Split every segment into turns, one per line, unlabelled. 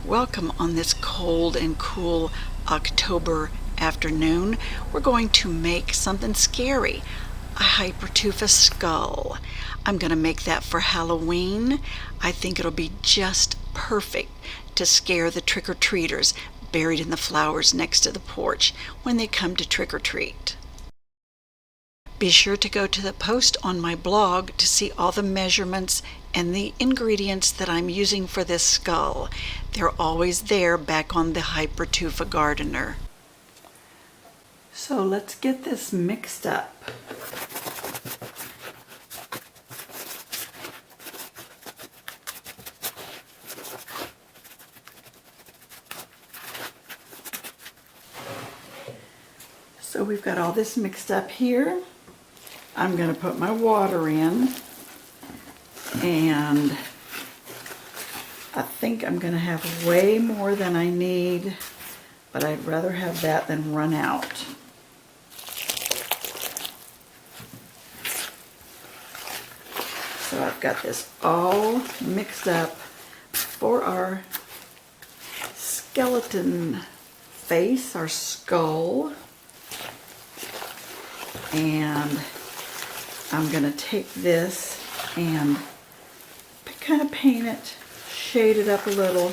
Welcome on this cold and cool October afternoon. We're going to make something scary, a Hypertufa skull. I'm going to make that for Halloween. I think it'll be just perfect to scare the trick-or-treaters buried in the flowers next to the porch when they come to trick-or-treat. Be sure to go to the post on my blog to see all the measurements and the ingredients that I'm using for this skull. They're always there back on the Hypertufa Gardener. So let's get this mixed up. So we've got all this mixed up here. I'm going to put my water in, and I think I'm going to have way more than I need, but I'd rather have that than run out. So I've got this all mixed up for our skeleton face, our skull. And I'm going to take this and kind of paint it, shade it up a little,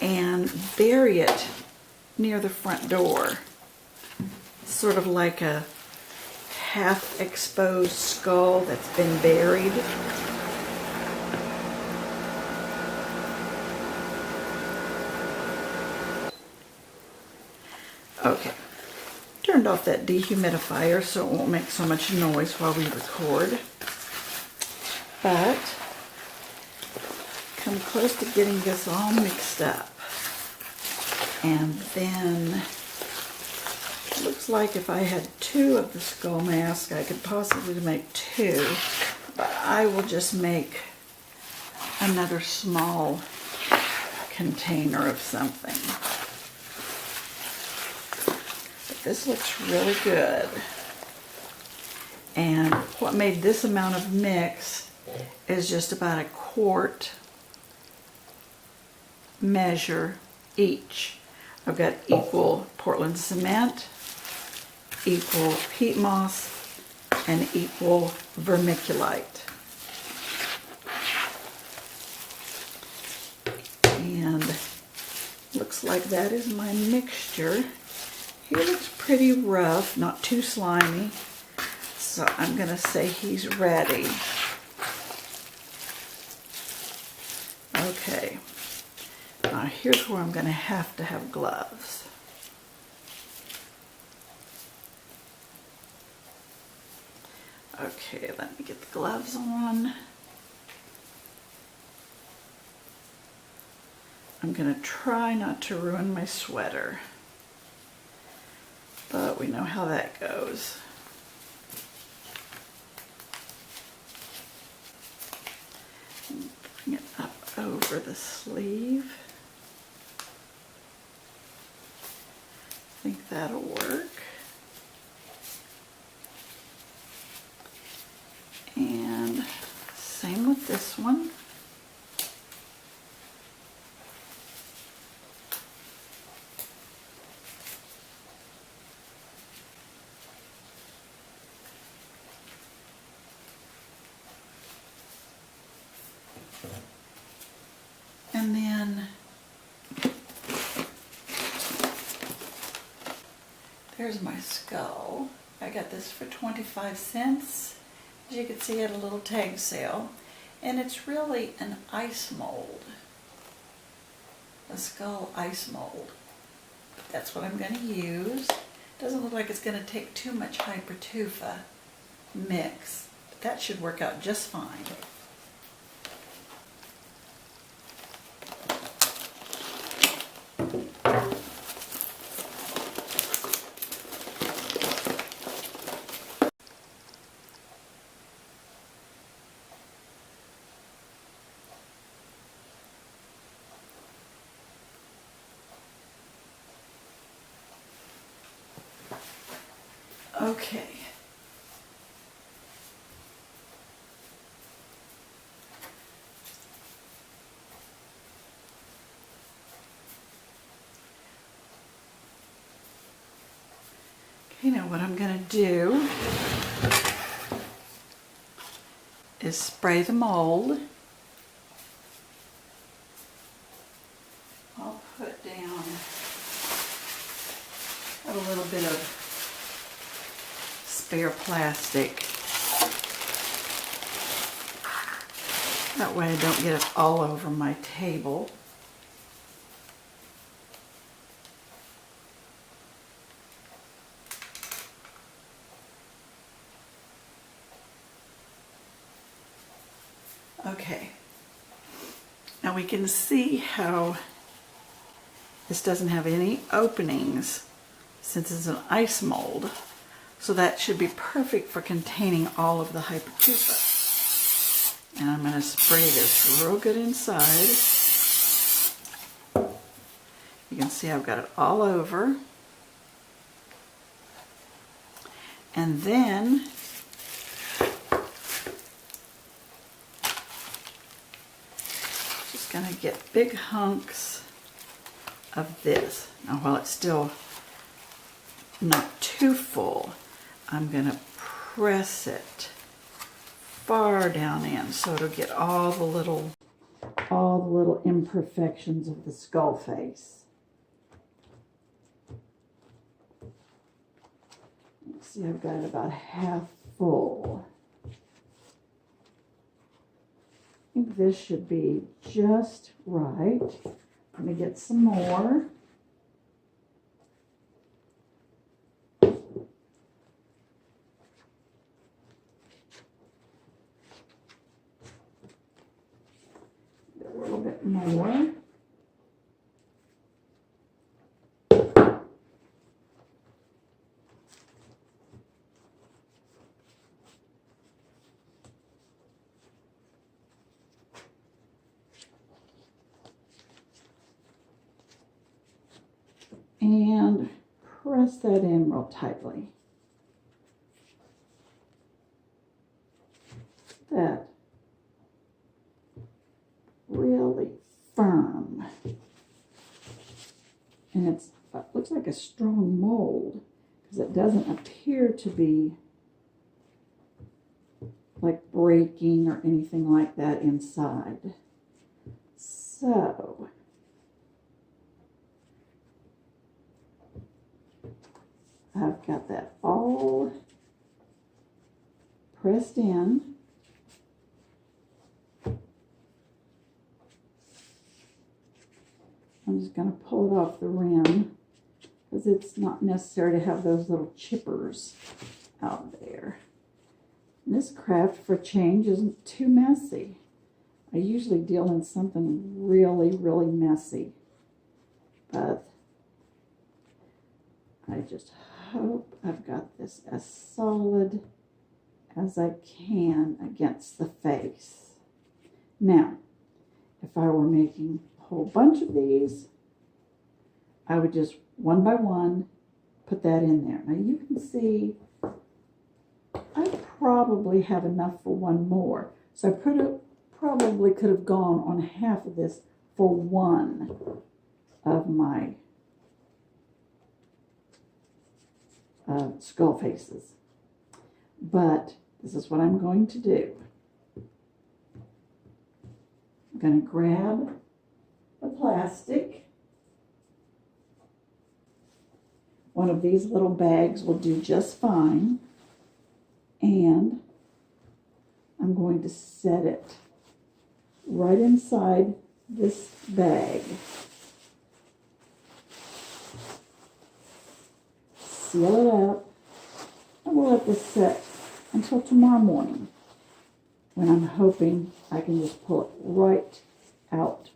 and bury it near the front door. Sort of like a half exposed skull that's been buried. Okay. Turned off that dehumidifier so it won't make so much noise while we record. But come close to getting this all mixed up. And then it looks like if I had 2 of the skull mask, I could possibly make 2. But I will just make another small container of something. This looks really good. And what made this amount of mix is just about a quart measure each. I've got equal Portland cement, equal peat moss, and equal vermiculite. And looks like that is my mixture. He looks pretty rough, not too slimy, so I'm going to say he's ready. Okay, now here's where I'm going to have gloves. Okay, let me get the gloves on. I'm going to try not to ruin my sweater. But we know how that goes. Bring it up over the sleeve. I think that'll work. And same with this one. And then there's my skull. I got this for 25 cents. As you can see, at a little tag sale. And it's really an ice mold. A skull ice mold. That's what I'm going to use. Doesn't look like it's going to take too much Hypertufa mix. But that should work out just fine. Okay. You know what I'm going to do is spray the mold. I'll put down a little bit of spare plastic. That way I don't get it all over my table. Okay, now we can see how this doesn't have any openings since it's an ice mold, so that should be perfect for containing all of the Hypertufa. And I'm going to spray this real good inside. You can see I've got it all over. And then just going to get big hunks of this. Now while it's still not too full, I'm going to press it far down in so it'll get all the little imperfections of the skull face. See, I've got it about half full. I think this should be just right. I'm going to get some more. A little bit more. And press that in real tightly. That really firm. And it looks like a strong mold because it doesn't appear to be like breaking or anything like that inside. So I've got that all pressed in. I'm just going to pull it off the rim because it's not necessary to have those little chippers out there. And this craft for change isn't too messy. I usually deal in something really, really messy. But I just hope I've got this as solid as I can against the face. Now, if I were making a whole bunch of these, I would just one by one put that in there. Now you can see I probably have enough for one more. So I probably could have gone on half of this for one of my skull faces. But this is what I'm going to do. I'm going to grab the plastic. One of these little bags will do just fine. And I'm going to set it right inside this bag. Seal it up, and we'll let this set until tomorrow morning, when I'm hoping I can just pull it right out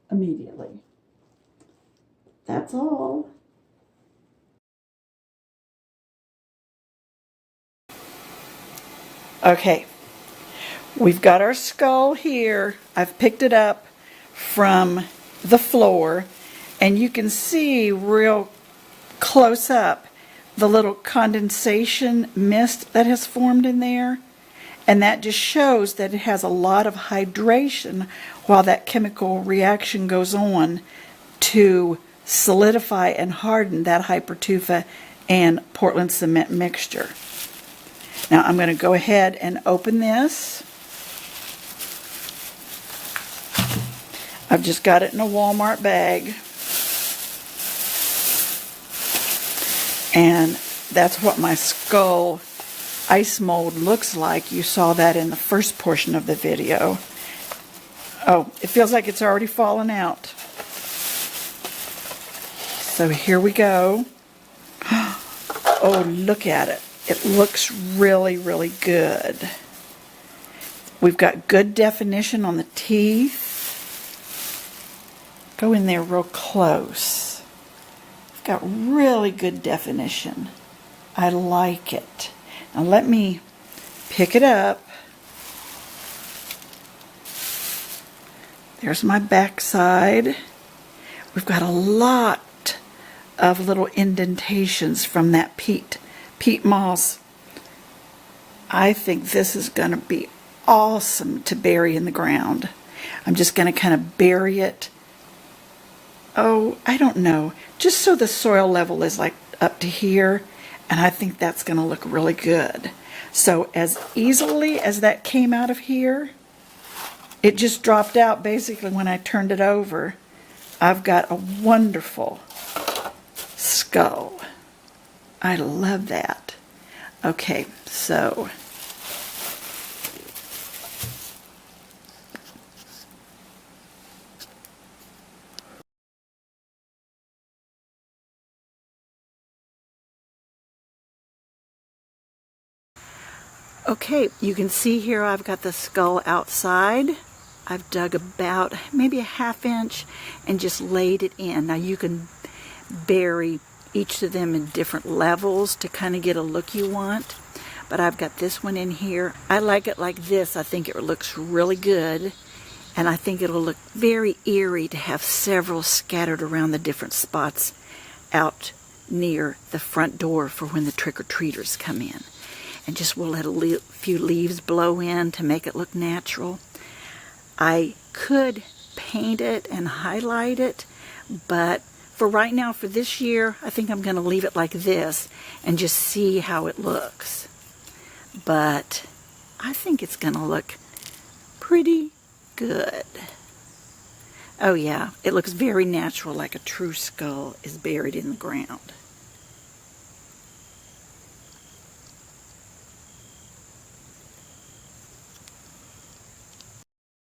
immediately. That's all. Okay, we've got our skull here. I've picked it up from the floor, and you can see real close up the little condensation mist that has formed in there, and that just shows that it has a lot of hydration while that chemical reaction goes on to solidify and harden that Hypertufa and Portland cement mixture. Now I'm going to go ahead and open this. I've just got it in a Walmart bag. And that's what my skull ice mold looks like. You saw that in the first portion of the video. Oh, it feels like it's already fallen out. So here we go. Oh, look at it. It looks really, really good. We've got good definition on the teeth. Go in there real close. We've got really good definition. I like it. Now let me pick it up. There's my back side. We've got a lot of little indentations from that peat moss. I think this is going to be awesome to bury in the ground. I'm just going to kind of bury it. Oh, I don't know. Just so the soil level is like up to here. And I think that's going to look really good. So as easily as that came out of here, it just dropped out basically when I turned it over. I've got a wonderful skull. I love that. Okay, so okay, you can see here I've got the skull outside. I've dug about maybe a ½ inch and just laid it in. Now you can bury each of them in different levels to kind of get a look you want. But I've got this one in here. I like it like this. I think it looks really good. And I think it'll look very eerie to have several scattered around the different spots out near the front door for when the trick-or-treaters come in. And just we'll let a few leaves blow in to make it look natural. I could paint it and highlight it, but for right now, for this year, I think I'm going to leave it like this and just see how it looks. But I think it's going to look pretty good. Oh yeah, it looks very natural, like a true skull is buried in the ground.